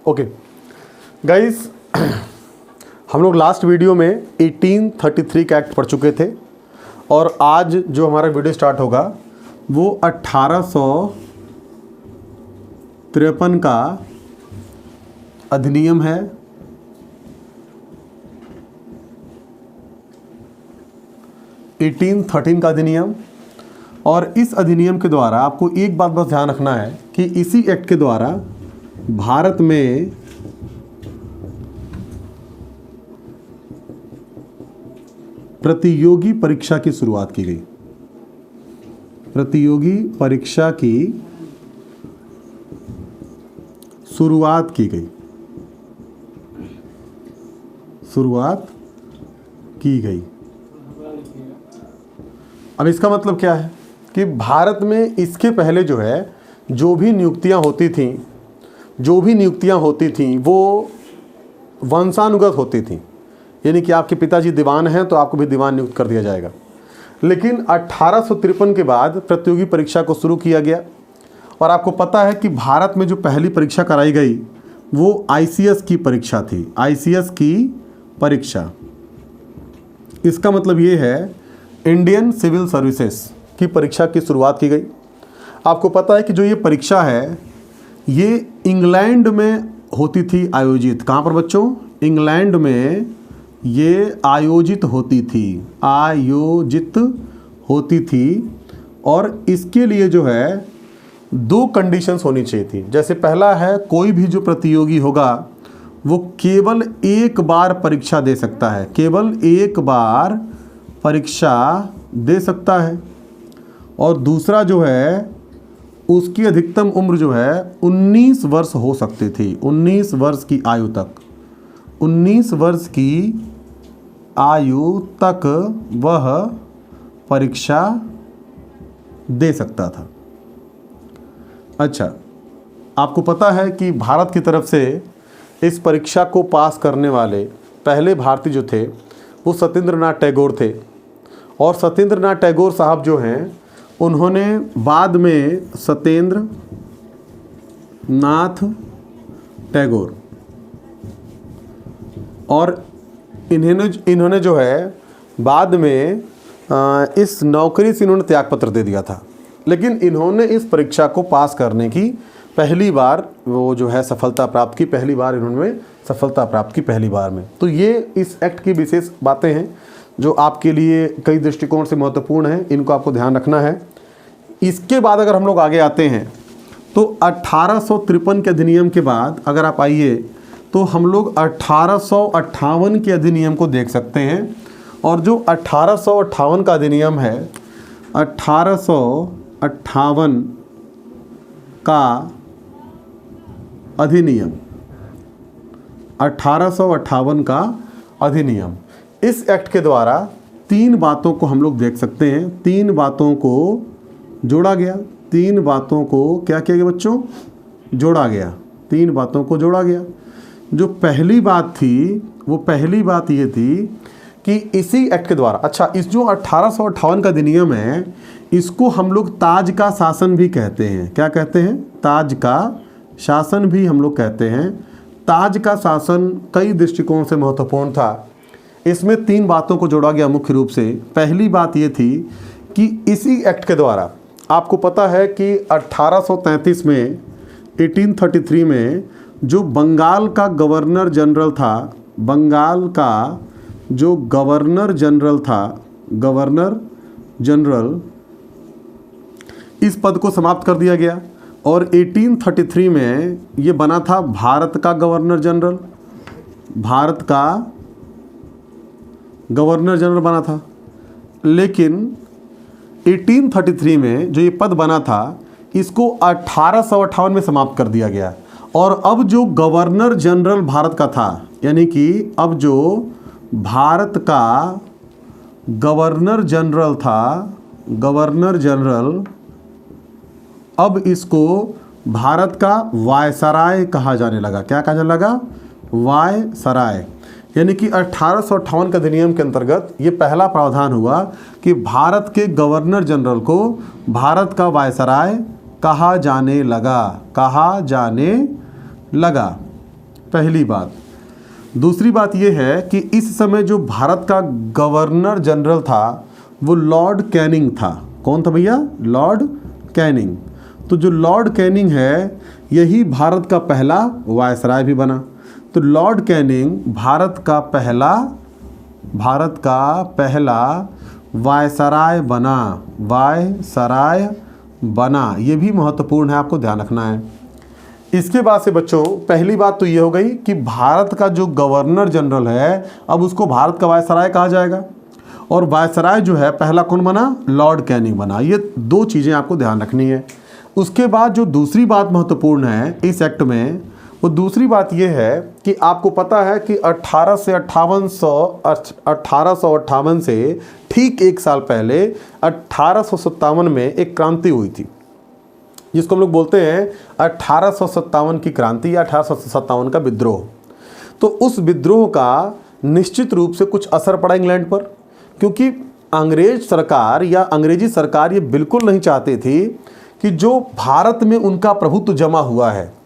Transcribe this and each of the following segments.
Okay guys, हम लोग last video में 1833 का एक्ट पढ़ चुके थे और आज जो हमारा वीडियो स्टार्ट होगा वो 1853 का अधिनियम है। का अधिनियम। और इस अधिनियम के द्वारा आपको एक बात बस ध्यान रखना है कि इसी एक्ट के द्वारा भारत में प्रतियोगी परीक्षा की शुरुआत की गई। प्रतियोगी परीक्षा की शुरुआत की गई। अब इसका मतलब क्या है कि भारत में इसके पहले जो है जो भी नियुक्तियां होती थीं वो वंशानुगत होती थीं, यानी कि आपके पिताजी दीवान हैं तो आपको भी दीवान नियुक्त कर दिया जाएगा। लेकिन 1853 के बाद प्रतियोगी परीक्षा को शुरू किया गया और आपको पता है कि भारत में जो पहली परीक्षा कराई गई वो ICS की परीक्षा थी। ICS की परीक्षा, इसका मतलब ये है इंडियन सिविल सर्विसेज की परीक्षा की शुरुआत की गई। आपको पता है कि जो ये परीक्षा है ये इंग्लैंड में होती थी आयोजित। कहाँ पर बच्चों? इंग्लैंड में ये आयोजित होती थी। और इसके लिए जो है 2 कंडीशंस होनी चाहिए थी। जैसे पहला है, कोई भी जो प्रतियोगी होगा वो केवल एक बार परीक्षा दे सकता है, केवल एक बार परीक्षा दे सकता है। और दूसरा जो है उसकी अधिकतम उम्र जो है 19 वर्ष हो सकती थी। 19 वर्ष की आयु तक, 19 वर्ष की आयु तक वह परीक्षा दे सकता था। अच्छा, आपको पता है कि भारत की तरफ से इस परीक्षा को पास करने वाले पहले भारतीय जो थे वो सत्येंद्रनाथ टैगोर थे। और सत्येंद्रनाथ टैगोर साहब जो हैं उन्होंने बाद में सत्येंद्रनाथ टैगोर और इन्होंने जो है बाद में इस नौकरी से इन्होंने त्यागपत्र दे दिया था। लेकिन इन्होंने इस परीक्षा को पास करने की पहली बार वो जो है सफलता प्राप्त की, पहली बार इन्होंने सफलता प्राप्त की, पहली बार में। तो ये इस एक्ट की विशेष बातें हैं जो आपके लिए कई दृष्टिकोण से महत्वपूर्ण हैं, इनको आपको ध्यान रखना है। इसके बाद अगर हम लोग आगे आते हैं तो 1853 के अधिनियम के बाद अगर आप आइए तो हम लोग 1858 के अधिनियम को देख सकते हैं। और जो 1858 का अधिनियम है, 1858 का अधिनियम, 1858 का अधिनियम, इस एक्ट के द्वारा 3 बातों को हम लोग देख सकते हैं। 3 बातों को जोड़ा गया। 3 बातों को क्या किया गया बच्चों? जोड़ा गया। 3 बातों को जोड़ा गया। जो पहली बात थी वो पहली बात ये थी कि इसी एक्ट के द्वारा, अच्छा, इस जो 1858 का अधिनियम है इसको हम लोग ताज का शासन भी कहते हैं। क्या कहते हैं? ताज का शासन भी हम लोग कहते हैं। ताज का शासन कई दृष्टिकोण से महत्वपूर्ण था। इसमें 3 बातों को जोड़ा गया मुख्य रूप से। पहली बात ये थी कि इसी एक्ट के द्वारा आपको पता है कि 1833 में, 1833 में जो बंगाल का गवर्नर जनरल था, बंगाल का जो गवर्नर जनरल था, गवर्नर जनरल, इस पद को समाप्त कर दिया गया। और 1833 में ये बना था भारत का गवर्नर जनरल। भारत का गवर्नर जनरल बना था। लेकिन 1833 में जो ये पद बना था इसको 1858 में समाप्त कर दिया गया। और अब जो गवर्नर जनरल भारत का था, यानी कि अब जो भारत का गवर्नर जनरल था, गवर्नर जनरल, अब इसको भारत का वायसराय कहा जाने लगा। क्या कहा जाने लगा? वायसराय। यानी कि 1858 के अधिनियम के अंतर्गत ये पहला प्रावधान हुआ कि भारत के गवर्नर जनरल को भारत का वायसराय कहा जाने लगा। पहली बात। दूसरी बात यह है कि इस समय जो भारत का गवर्नर जनरल था वो लॉर्ड कैनिंग था। कौन था भैया? Lord Canning. तो जो लॉर्ड कैनिंग है यही भारत का पहला वायसराय भी बना। तो लॉर्ड कैनिंग भारत का पहला वायसराय बना। ये भी महत्वपूर्ण है, आपको ध्यान रखना है। इसके बाद से बच्चों पहली बात तो ये हो गई कि भारत का जो गवर्नर जनरल है अब उसको भारत का वायसराय कहा जाएगा, और वायसराय जो है पहला कौन बना? लॉर्ड कैनिंग बना। ये दो चीज़ें आपको ध्यान रखनी है। उसके बाद जो दूसरी बात महत्वपूर्ण है इस एक्ट में, वो दूसरी बात ये है कि आपको पता है कि 1858 से ठीक एक साल पहले 1857 में एक क्रांति हुई थी, जिसको हम लोग बोलते हैं 1857 की क्रांति या 1857 का विद्रोह। तो उस विद्रोह का निश्चित रूप से कुछ असर पड़ा इंग्लैंड पर, क्योंकि अंग्रेज सरकार या अंग्रेजी सरकार ये बिल्कुल नहीं चाहते थे कि जो भारत में उनका प्रभुत्व जमा हुआ है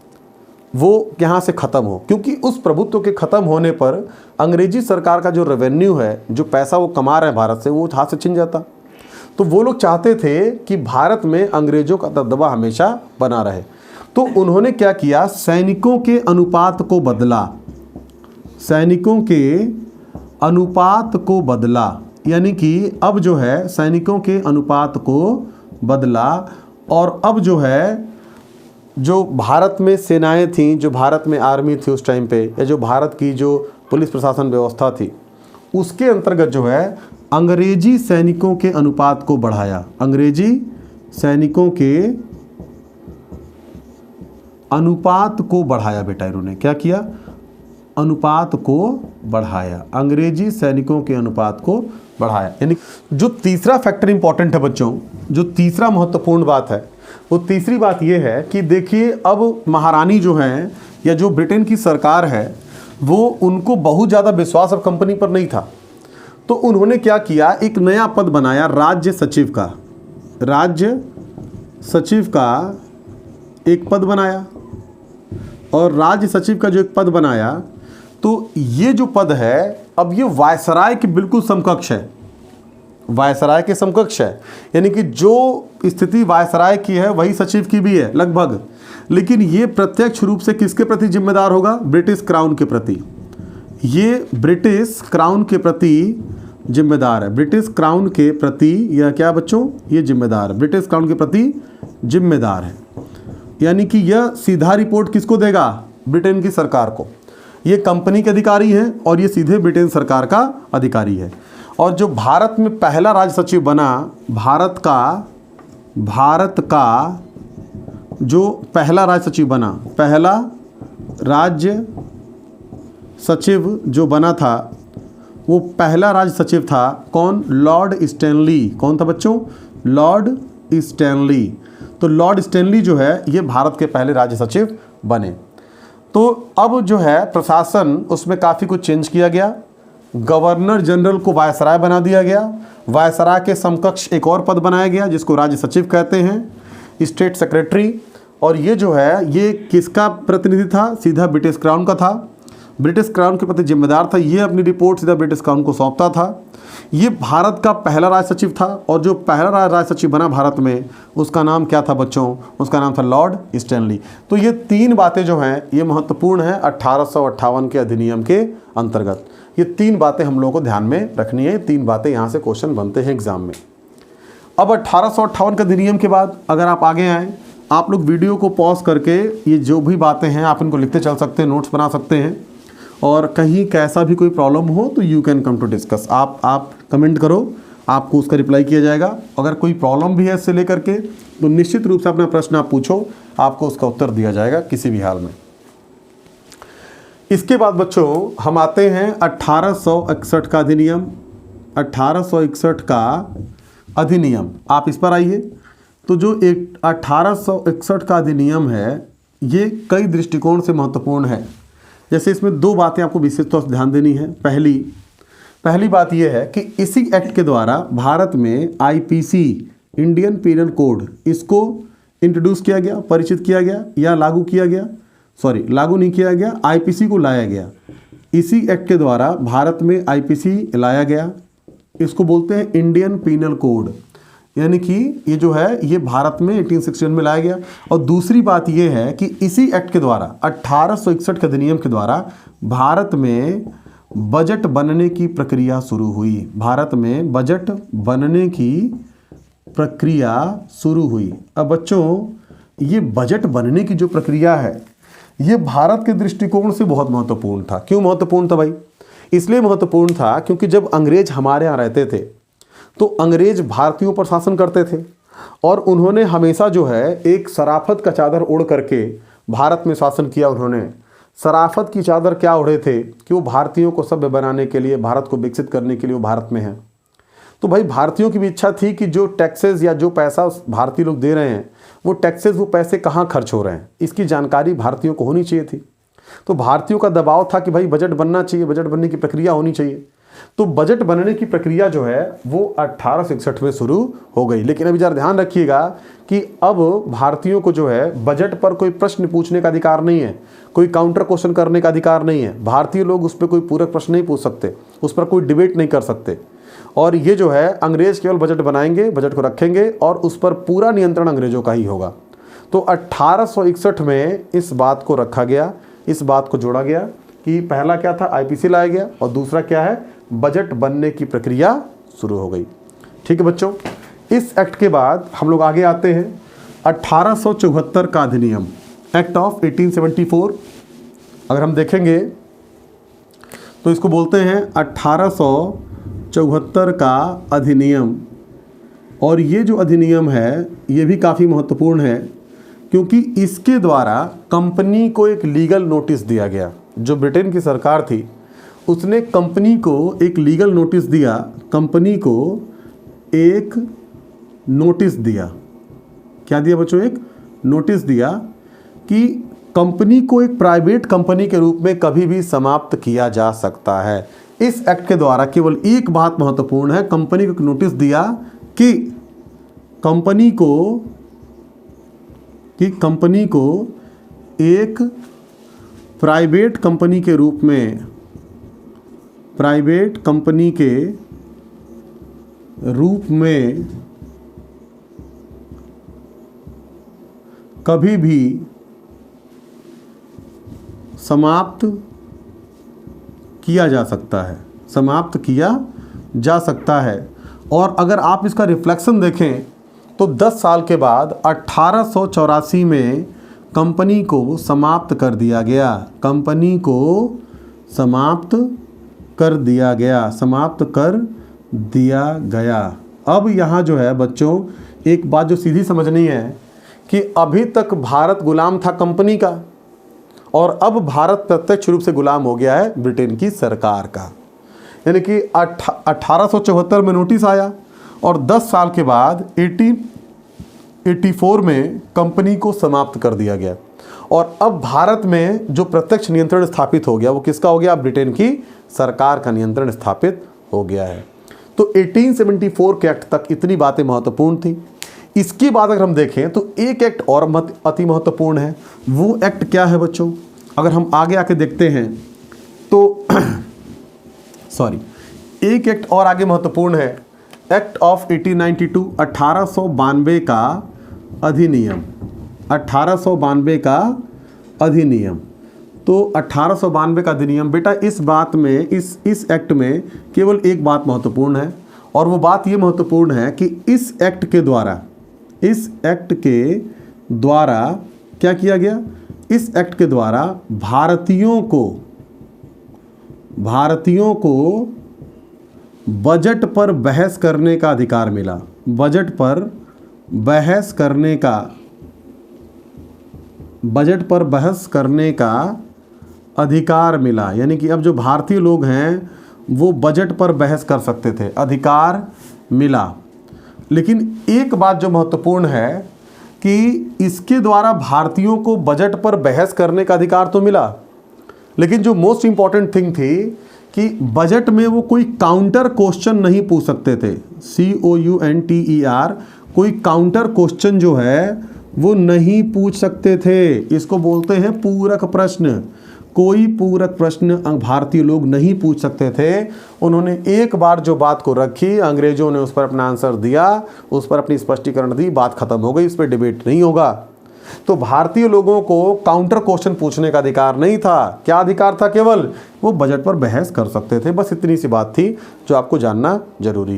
वो यहाँ से ख़त्म हो, क्योंकि उस प्रभुत्व के ख़त्म होने पर अंग्रेजी सरकार का जो रेवेन्यू है, जो पैसा वो कमा रहे हैं भारत से, वो हाथ से छिन जाता। तो वो लोग चाहते थे कि भारत में अंग्रेज़ों का दबदबा हमेशा बना रहे। तो उन्होंने क्या किया? सैनिकों के अनुपात को बदला। यानी कि अब जो है सैनिकों के अनुपात को बदला, और अब जो है जो भारत में सेनाएं थीं, जो भारत में आर्मी थी उस टाइम पे, या जो भारत की जो पुलिस प्रशासन व्यवस्था थी, उसके अंतर्गत जो है अंग्रेजी सैनिकों के अनुपात को बढ़ाया। अंग्रेजी सैनिकों के अनुपात को बढ़ाया बेटा, इन्होंने क्या किया? अनुपात को बढ़ाया। अंग्रेजी सैनिकों के अनुपात को बढ़ाया। यानी जो तीसरा फैक्टर इंपॉर्टेंट है बच्चों, जो तीसरा महत्वपूर्ण बात है, वो तीसरी बात ये है कि देखिए अब महारानी जो हैं या जो ब्रिटेन की सरकार है वो उनको बहुत ज़्यादा विश्वास अब कंपनी पर नहीं था। तो उन्होंने क्या किया? एक नया पद बनाया राज्य सचिव का। राज्य सचिव का एक पद बनाया, और राज्य सचिव का जो एक पद बनाया, तो ये जो पद है अब ये वायसराय के बिल्कुल समकक्ष है। वायसराय के समकक्ष है, यानी कि जो स्थिति वायसराय की है वही सचिव की भी है लगभग, लेकिन ये प्रत्यक्ष रूप से किसके प्रति जिम्मेदार होगा? ब्रिटिश क्राउन के प्रति। ये ब्रिटिश क्राउन के प्रति जिम्मेदार है। ब्रिटिश क्राउन के प्रति यह क्या बच्चों? ये जिम्मेदार है, ब्रिटिश क्राउन के प्रति जिम्मेदार है। यानी कि यह सीधा रिपोर्ट किसको देगा? ब्रिटेन की सरकार को। ये कंपनी के अधिकारी हैं और ये सीधे ब्रिटेन सरकार का अधिकारी है। और जो भारत में पहला राज्य सचिव बना, भारत का जो पहला राज्य सचिव बना, पहला राज्य सचिव जो बना था, वो पहला राज्य सचिव था कौन? Lord Stanley. कौन था बच्चों? Lord Stanley. तो लॉर्ड स्टैनली जो है ये भारत के पहले राज्य सचिव बने। तो अब जो है प्रशासन उसमें काफ़ी कुछ चेंज किया गया। गवर्नर जनरल को वायसराय बना दिया गया। वायसराय के समकक्ष एक और पद बनाया गया जिसको राज्य सचिव कहते हैं, स्टेट सेक्रेटरी। और ये जो है ये किसका प्रतिनिधि था? सीधा ब्रिटिश क्राउन का था। ब्रिटिश क्राउन के प्रति जिम्मेदार था। ये अपनी रिपोर्ट सीधा ब्रिटिश क्राउन को सौंपता था। ये भारत का पहला राज्य सचिव था, और जो पहला राज्य सचिव बना भारत में उसका नाम क्या था बच्चों? उसका नाम था लॉर्ड स्टैनली। तो ये तीन बातें जो हैं ये महत्वपूर्ण हैं 1858 के अधिनियम के अंतर्गत। ये तीन बातें हम लोगों को ध्यान में रखनी है। तीन बातें यहाँ से क्वेश्चन बनते हैं एग्जाम में। अब 1858 के अधिनियम के बाद अगर आप आगे आएँ, आप लोग वीडियो को पॉज करके ये जो भी बातें हैं आप इनको लिखते चल सकते हैं, नोट्स बना सकते हैं, और कहीं कैसा भी कोई प्रॉब्लम हो तो you can come to discuss. आप कमेंट करो, आपको उसका रिप्लाई किया जाएगा। अगर कोई प्रॉब्लम भी है इससे लेकर के तो निश्चित रूप से अपना प्रश्न आप पूछो, आपको उसका उत्तर दिया जाएगा किसी भी हाल में। इसके बाद बच्चों हम आते हैं 1861 का अधिनियम। 1861 का अधिनियम, आप इस पर आइए। तो जो एक 1861 का अधिनियम है ये कई दृष्टिकोण से महत्वपूर्ण है। जैसे इसमें दो बातें आपको विशेष तौर से ध्यान देनी है। पहली बात यह है कि इसी एक्ट के द्वारा भारत में आईपीसी, इंडियन पीनल कोड, इसको इंट्रोड्यूस किया गया, परिचित किया गया या लागू किया गया। लागू नहीं किया गया, आईपीसी को लाया गया। इसी एक्ट के द्वारा भारत में आईपीसी लाया गया। इसको बोलते हैं इंडियन पीनल कोड, यानी कि ये जो है ये भारत में 1861 में लाया गया। और दूसरी बात ये है कि इसी एक्ट के द्वारा 1861 के अधिनियम के द्वारा भारत में बजट बनने की प्रक्रिया शुरू हुई। भारत में बजट बनने की प्रक्रिया शुरू हुई। अब बच्चों ये बजट बनने की जो प्रक्रिया है ये भारत के दृष्टिकोण से बहुत महत्वपूर्ण था। क्यों महत्वपूर्ण था भाई? इसलिए महत्वपूर्ण था क्योंकि जब अंग्रेज हमारे यहाँ रहते थे तो अंग्रेज भारतीयों पर शासन करते थे और उन्होंने हमेशा जो है एक शराफत का चादर ओढ़ करके भारत में शासन किया। उन्होंने शराफत की चादर क्या ओढ़े थे कि वो भारतीयों को सभ्य बनाने के लिए, भारत को विकसित करने के लिए वो भारत में हैं। तो भाई भारतीयों की भी इच्छा थी कि जो टैक्सेस या जो पैसा भारतीय लोग दे रहे हैं वो टैक्सेस, वो पैसे कहाँ खर्च हो रहे हैं, इसकी जानकारी भारतीयों को होनी चाहिए थी। तो भारतीयों का दबाव था कि भाई बजट बनना चाहिए, बजट बनने की प्रक्रिया होनी चाहिए। तो बजट बनने की प्रक्रिया जो है वो 1861 में शुरू हो गई। लेकिन अभी जरा ध्यान रखिएगा कि अब भारतीयों को जो है बजट पर कोई प्रश्न पूछने का अधिकार नहीं है, कोई काउंटर क्वेश्चन करने का अधिकार नहीं है। भारतीय लोग उस पर कोई पूरक प्रश्न नहीं पूछ सकते, उस पर कोई डिबेट नहीं कर सकते। और ये जो है अंग्रेज केवल बजट बनाएंगे, बजट को रखेंगे और उस पर पूरा नियंत्रण अंग्रेजों का ही होगा। तो 1861 में इस बात को रखा गया, इस बात को जोड़ा गया कि पहला क्या था, आईपीसी लाया गया और दूसरा क्या है, बजट बनने की प्रक्रिया शुरू हो गई। ठीक है बच्चों, इस एक्ट के बाद हम लोग आगे आते हैं 1874 का अधिनियम, एक्ट ऑफ 1874। अगर हम देखेंगे तो इसको बोलते हैं 1874 का अधिनियम। और ये जो अधिनियम है ये भी काफ़ी महत्वपूर्ण है क्योंकि इसके द्वारा कंपनी को एक लीगल नोटिस दिया गया। जो ब्रिटेन की सरकार थी उसने कंपनी को एक लीगल नोटिस दिया, कंपनी को एक नोटिस दिया। क्या दिया बच्चों? एक नोटिस दिया कि कंपनी को एक प्राइवेट कंपनी के रूप में कभी भी समाप्त किया जा सकता है। इस एक्ट के द्वारा केवल एक बात महत्वपूर्ण है, कंपनी को एक नोटिस दिया कि कंपनी को एक प्राइवेट कंपनी के रूप में, प्राइवेट कंपनी के रूप में कभी भी समाप्त किया जा सकता है, समाप्त किया जा सकता है। और अगर आप इसका रिफ्लेक्शन देखें तो 10 साल के बाद 1884 में कंपनी को समाप्त कर दिया गया, कंपनी को समाप्त कर दिया गया, समाप्त कर दिया गया। अब यहाँ जो है बच्चों एक बात जो सीधी समझनी है कि अभी तक भारत गुलाम था कंपनी का और अब भारत प्रत्यक्ष रूप से गुलाम हो गया है ब्रिटेन की सरकार का। यानी कि 1874 में नोटिस आया और 10 साल के बाद 1884 में कंपनी को समाप्त कर दिया गया। और अब भारत में जो प्रत्यक्ष नियंत्रण स्थापित हो गया वो किसका हो गया? ब्रिटेन की सरकार का नियंत्रण स्थापित हो गया है। तो 1874 के एक्ट तक इतनी बातें महत्वपूर्ण थी। इसके बाद अगर हम देखें तो एक एक्ट और अति महत्वपूर्ण है। वो एक्ट क्या है बच्चों? अगर हम आगे आके देखते हैं तो एक एक्ट और आगे महत्वपूर्ण है, एक्ट ऑफ 1892, 1892 का अधिनियम, 1892 का अधिनियम। तो 1892 का अधिनियम बेटा, इस बात में, इस एक्ट में केवल एक बात महत्वपूर्ण है और वो बात ये महत्वपूर्ण है कि इस एक्ट के द्वारा क्या किया गया? इस एक्ट के द्वारा भारतीयों को बजट पर बहस करने का अधिकार मिला, बजट पर बहस करने का अधिकार मिला। यानी कि अब जो भारतीय लोग हैं वो बजट पर बहस कर सकते थे, अधिकार मिला। लेकिन एक बात जो महत्वपूर्ण है कि इसके द्वारा भारतीयों को बजट पर बहस करने का अधिकार तो मिला, लेकिन जो मोस्ट इम्पॉर्टेंट थिंग थी कि बजट में वो कोई काउंटर क्वेश्चन नहीं पूछ सकते थे। COUNTER, कोई काउंटर क्वेश्चन जो है वो नहीं पूछ सकते थे। इसको बोलते हैं पूरक प्रश्न। कोई पूरक प्रश्न भारतीय लोग नहीं पूछ सकते थे। उन्होंने एक बार जो बात को रखी, अंग्रेजों ने उस पर अपना आंसर दिया, उस पर अपनी स्पष्टीकरण दी, बात खत्म हो गई, इस पर डिबेट नहीं होगा। तो भारतीय लोगों को काउंटर क्वेश्चन पूछने का अधिकार नहीं था। क्या अधिकार था? केवल वो बजट पर बहस कर सकते थे। बस इतनी सी बात थी जो आपको जानना जरूरी है।